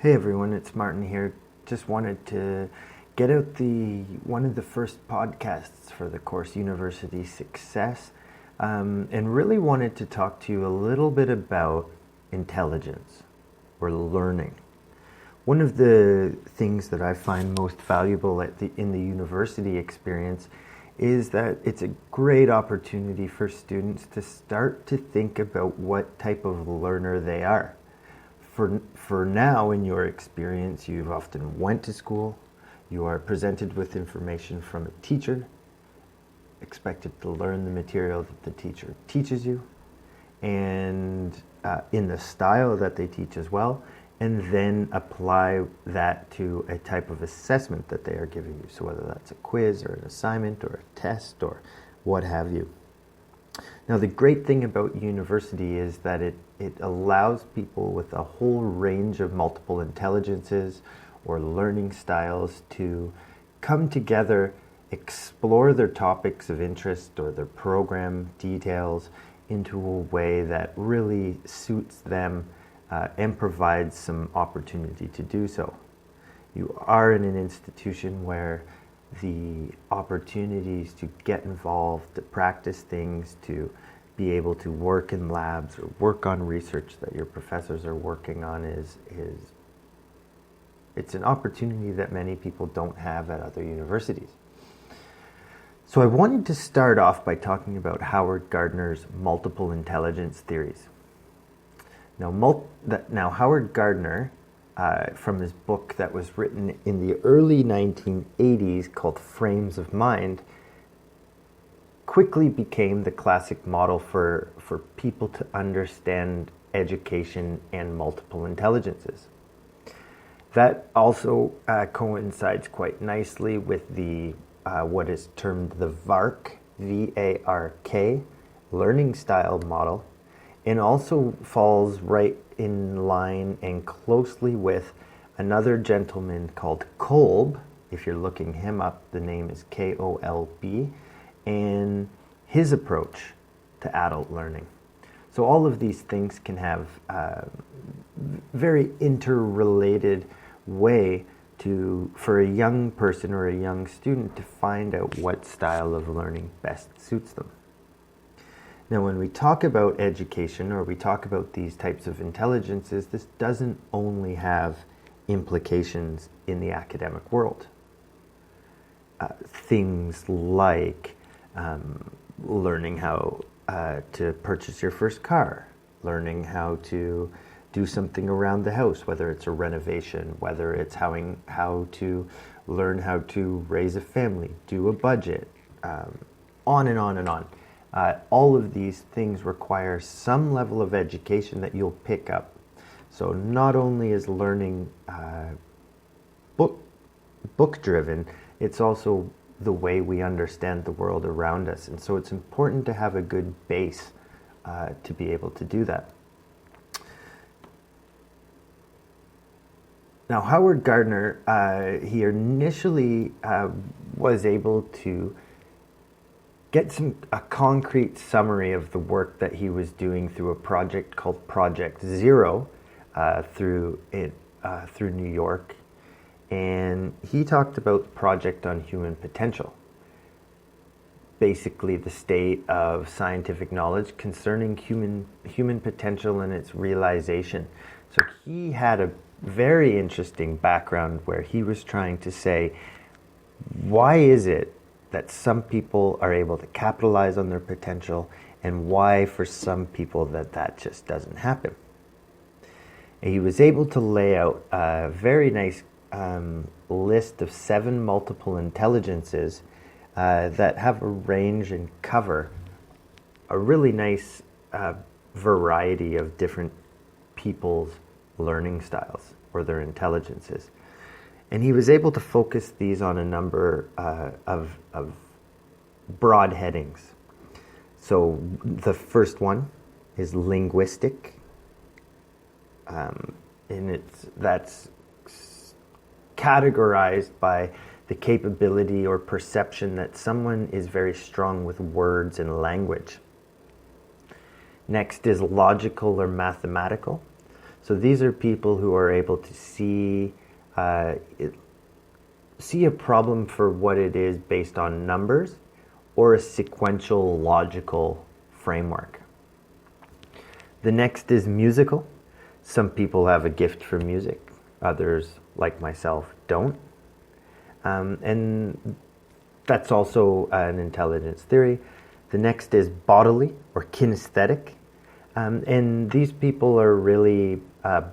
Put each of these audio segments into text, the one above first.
Hey everyone, it's Martin here. Just wanted to get out one of the first podcasts for the course University Success, and really wanted to talk to you a little bit about intelligence or learning. One of the things that I find most valuable in the university experience is that it's a great opportunity for students to start to think about what type of learner they are. For now, in your experience, you've often went to school, you are presented with information from a teacher, expected to learn the material that the teacher teaches you, and in the style that they teach as well, and then apply that to a type of assessment that they are giving you. So whether that's a quiz or an assignment or a test or what have you. Now, the great thing about university is that it allows people with a whole range of multiple intelligences or learning styles to come together, explore their topics of interest or their program details into a way that really suits them and provides some opportunity to do so. You are in an institution where the opportunities to get involved, to practice things, to be able to work in labs or work on research that your professors are working on it's an opportunity that many people don't have at other universities. So I wanted to start off by talking about Howard Gardner's multiple intelligence theories. Now Howard Gardner, from his book that was written in the early 1980s called Frames of Mind, quickly became the classic model for people to understand education and multiple intelligences. That also coincides quite nicely with the what is termed the VARK, V-A-R-K, learning style model, and also falls right in line and closely with another gentleman called Kolb. If you're looking him up, the name is K-O-L-B, and his approach to adult learning. So all of these things can have a very interrelated way for a young person or a young student to find out what style of learning best suits them. Now, when we talk about education or we talk about these types of intelligences, this doesn't only have implications in the academic world. Things like learning how to purchase your first car, learning how to do something around the house, whether it's a renovation, whether it's how to learn how to raise a family, do a budget, on and on and on. All of these things require some level of education that you'll pick up. So not only is learning book-driven, it's also the way we understand the world around us. And so it's important to have a good base to be able to do that. Now, Howard Gardner, he initially was able to get a concrete summary of the work that he was doing through a project called Project Zero through New York. And he talked about the Project on Human Potential, basically the state of scientific knowledge concerning human potential and its realization. So he had a very interesting background where he was trying to say, why is it that some people are able to capitalize on their potential, and why for some people that just doesn't happen. And he was able to lay out a very nice list of 7 multiple intelligences that have a range and cover a really nice variety of different people's learning styles or their intelligences. And he was able to focus these on a number of broad headings. So the first one is linguistic, and that's categorized by the capability or perception that someone is very strong with words and language. Next is logical or mathematical. So these are people who are able to see see a problem for what it is based on numbers or a sequential logical framework. The next is musical. Some people have a gift for music. Others, like myself, don't. And that's also an intelligence theory. The next is bodily or kinesthetic. And these people are really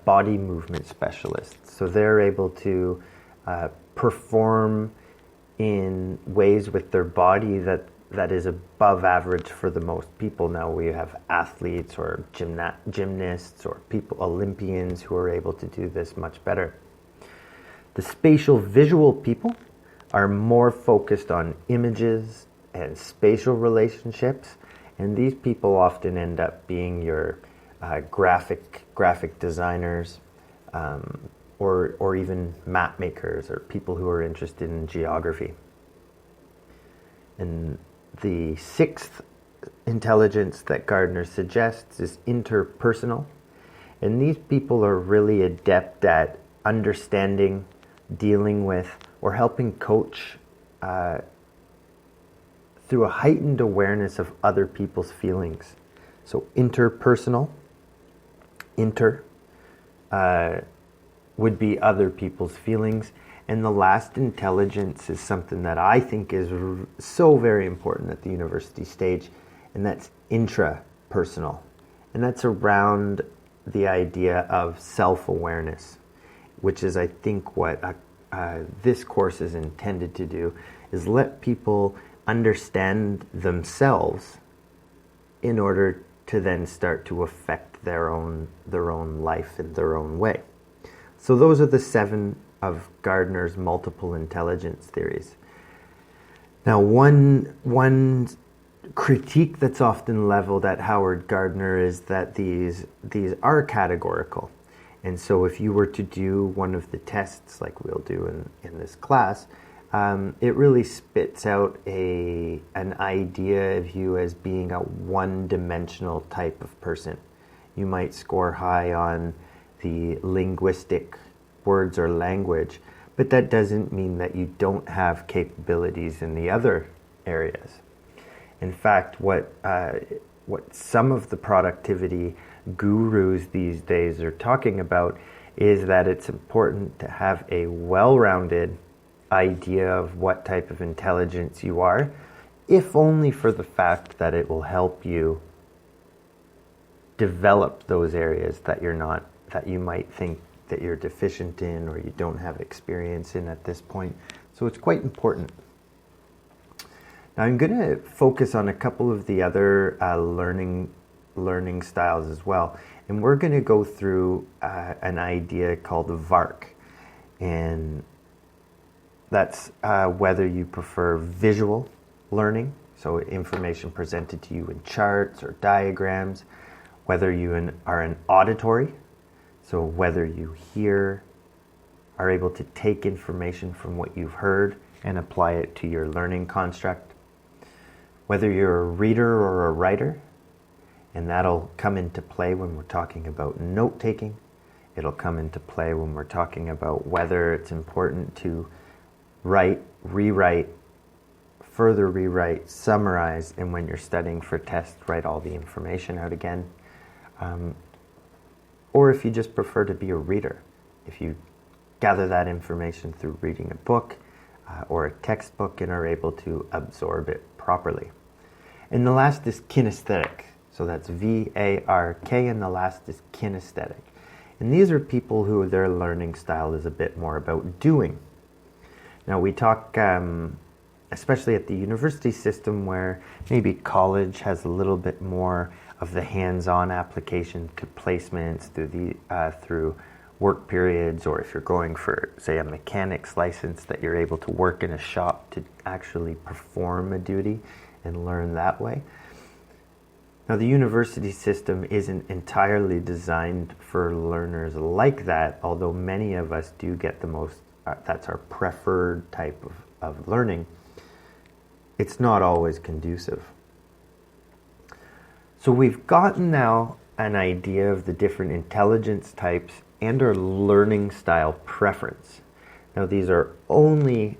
body movement specialists. So they're able to perform in ways with their body that is above average for the most people. Now we have athletes or gymnasts or people, Olympians, who are able to do this much better. The spatial visual people are more focused on images and spatial relationships, and these people often end up being your graphic designers, or even map makers, or people who are interested in geography. And the sixth intelligence that Gardner suggests is interpersonal. And these people are really adept at understanding, dealing with, or helping coach through a heightened awareness of other people's feelings. So interpersonal, would be other people's feelings. And the last intelligence is something that I think is so very important at the university stage, and that's intrapersonal. And that's around the idea of self-awareness, which is, I think, what this course is intended to do, is let people understand themselves in order to then start to affect their own life in their own way. So those are the 7 of Gardner's multiple intelligence theories. Now, one critique that's often leveled at Howard Gardner is that these are categorical. And so if you were to do one of the tests like we'll do in this class, it really spits out an idea of you as being a one-dimensional type of person. You might score high on the linguistic words or language, but that doesn't mean that you don't have capabilities in the other areas. In fact, what some of the productivity gurus these days are talking about is that it's important to have a well-rounded idea of what type of intelligence you are, if only for the fact that it will help you develop those areas that you might think that you're deficient in or you don't have experience in at this point. So it's quite important. Now I'm going to focus on a couple of the other learning styles as well, and we're going to go through an idea called VARC, and that's whether you prefer visual learning, so information presented to you in charts or diagrams, whether you are an auditory, so whether you are able to take information from what you've heard and apply it to your learning construct, whether you're a reader or a writer, and that'll come into play when we're talking about note-taking. It'll come into play when we're talking about whether it's important to write, rewrite, further rewrite, summarize, and when you're studying for tests, write all the information out again. Or if you just prefer to be a reader, if you gather that information through reading a book or a textbook and are able to absorb it properly. And the last is kinesthetic. So that's V-A-R-K, and the last is kinesthetic. And these are people who their learning style is a bit more about doing. Now we talk, especially at the university system, where maybe college has a little bit more of the hands-on application to placements through work periods, or if you're going for, say, a mechanic's license, that you're able to work in a shop to actually perform a duty and learn that way. Now, the university system isn't entirely designed for learners like that, although many of us do get the most, that's our preferred type of learning. It's not always conducive. So we've gotten now an idea of the different intelligence types and our learning style preference. Now, these are only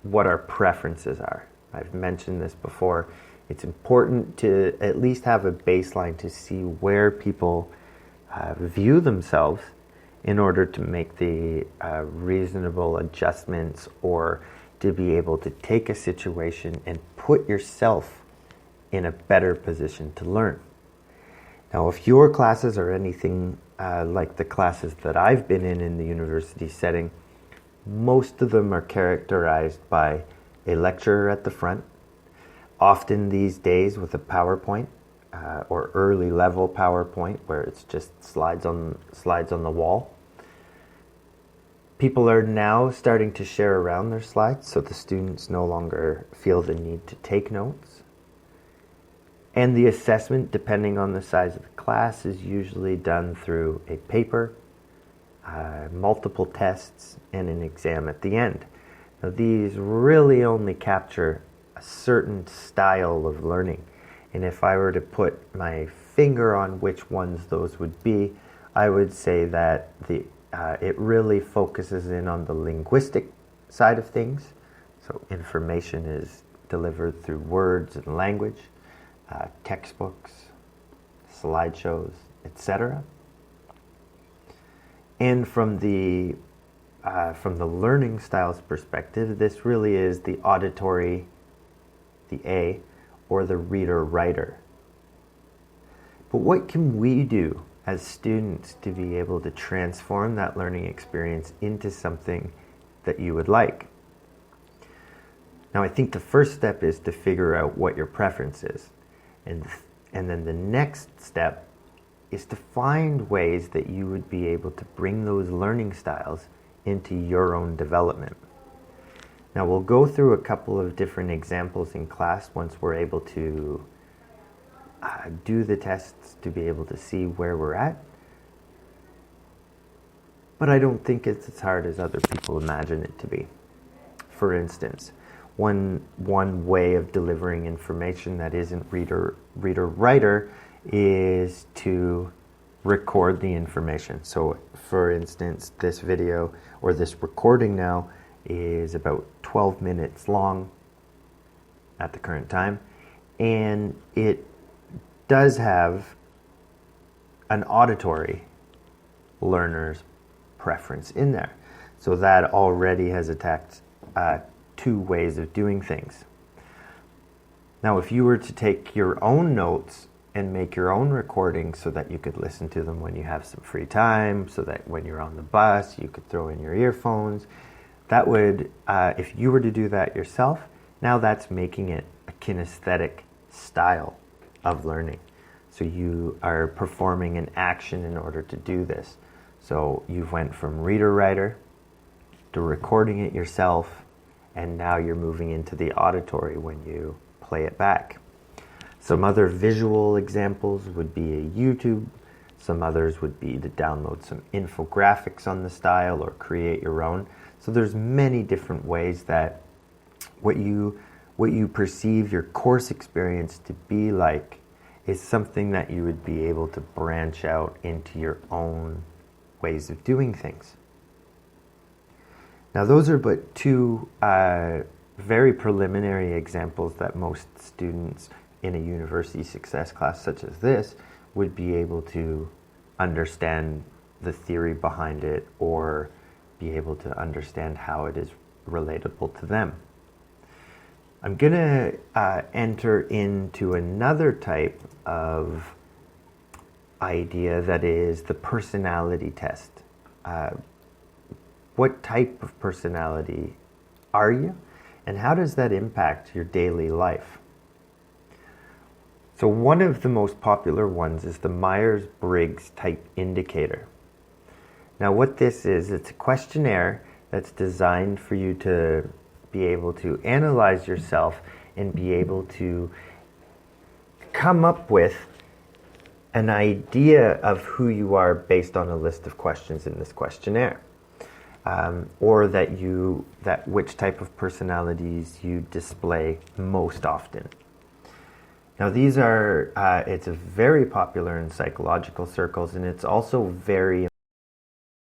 what our preferences are. I've mentioned this before. It's important to at least have a baseline to see where people view themselves in order to make the reasonable adjustments, or to be able to take a situation and put yourself in a better position to learn. Now, if your classes are anything like the classes that I've been in the university setting, most of them are characterized by a lecturer at the front, often these days with a PowerPoint, or early level PowerPoint, where it's just slides on the wall. People are now starting to share around their slides, so the students no longer feel the need to take notes. And the assessment, depending on the size of the class, is usually done through a paper, multiple tests, and an exam at the end. Now, these really only capture a certain style of learning. And if I were to put my finger on which ones those would be, I would say that it really focuses in on the linguistic side of things. So information is delivered through words and language, textbooks, slideshows, etc. And from the learning styles perspective, this really is the auditory, the A, or the reader-writer. But what can we do as students to be able to transform that learning experience into something that you would like? Now, I think the first step is to figure out what your preference is. And then the next step is to find ways that you would be able to bring those learning styles into your own development. Now, we'll go through a couple of different examples in class once we're able to do the tests to be able to see where we're at. But I don't think it's as hard as other people imagine it to be. For instance, one way of delivering information that isn't reader-writer is to record the information. So, for instance, this video or this recording now is about 12 minutes long at the current time, and it does have an auditory learner's preference in there. So that already has attacked two ways of doing things. Now, if you were to take your own notes and make your own recordings so that you could listen to them when you have some free time, so that when you're on the bus, you could throw in your earphones, that would, if you were to do that yourself, now that's making it a kinesthetic style of learning. So you are performing an action in order to do this. So you've went from reader-writer to recording it yourself, and now you're moving into the auditory when you play it back. Some other visual examples would be a YouTube. Some others would be to download some infographics on the style or create your own. So there's many different ways that what you perceive your course experience to be like is something that you would be able to branch out into your own ways of doing things. Now, those are but two very preliminary examples that most students in a university success class such as this would be able to understand the theory behind it, or be able to understand how it is relatable to them. I'm going to enter into another type of idea, that is the personality test. What type of personality are you, and how does that impact your daily life? So one of the most popular ones is the Myers-Briggs Type Indicator. Now what this is, it's a questionnaire that's designed for you to be able to analyze yourself and be able to come up with an idea of who you are based on a list of questions in this questionnaire. Or that which type of personalities you display most often. Now, these are, it's very popular in psychological circles, and it's also very